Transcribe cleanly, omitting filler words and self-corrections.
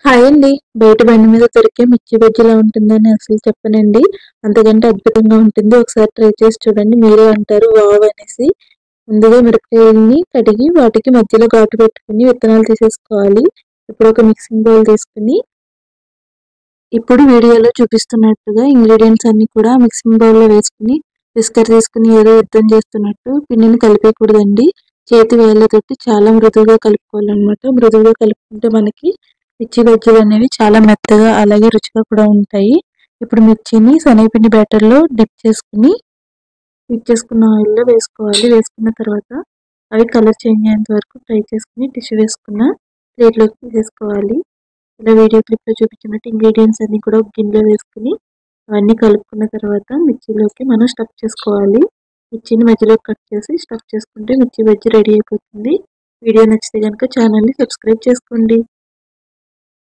Hi అండి. బయట బండి మీద దొరికే మిర్చి బజ్జీలా ఉంటుందని అసలు చెప్పనండి. అంతకంటే అద్భుతంగా ఉంటుంది. ఒకసారి ట్రై చేసి చూడండి. మీరే అంటారు వావ్ అనేసి. ముందుగా మిరపకాయలని కడిగి వాటికి మధ్యలో ఘాటు పెట్టుకొని విత్తనాలు తీసేసుకోవాలి. ఇప్పుడు ఒక మిక్సింగ్ బౌల్ తీసుకొని ఇప్పుడు వీడియోలో చూపిస్తున్నట్టుగా ఇంగ్రీడియంట్స్ అన్ని కూడా మిక్సింగ్ బౌల్లో వేసుకుని విస్కర్ తీసుకుని ఏదో యుద్ధం చేస్తున్నట్టు పిండిని కలిపేయకూడదండి. చేతి వేళ్ళతోటి చాలా మృదువుగా కలుపుకోవాలన్నమాట. మృదువుగా కలుపుకుంటే మనకి మిర్చి బజ్జీలు అనేవి చాలా మెత్తగా అలాగే రుచిగా కూడా ఉంటాయి. ఇప్పుడు మిర్చిని శనగపిండి బ్యాటర్లో డిప్ చేసుకున్న ఆయిల్లో వేసుకోవాలి. వేసుకున్న తర్వాత అవి కలర్ చేంజ్ అయ్యేంత వరకు ఫ్రై చేసుకుని టిష్యూ వేసుకున్న ప్లేట్లోకి తీసేసుకోవాలి. ఇలా వీడియో క్లిప్లో చూపించినట్టు ఇంగ్రీడియంట్స్ అన్ని కూడా ఒక గిన్నెలో వేసుకుని అవన్నీ కలుపుకున్న తర్వాత మిర్చిలోకి మనం స్టఫ్ చేసుకోవాలి. మిర్చిని మధ్యలో కట్ చేసి స్టఫ్ చేసుకుంటే మిర్చి బజ్జీ రెడీ అయిపోతుంది. వీడియో నచ్చితే కనుక ఛానల్ని సబ్స్క్రైబ్ చేసుకోండి.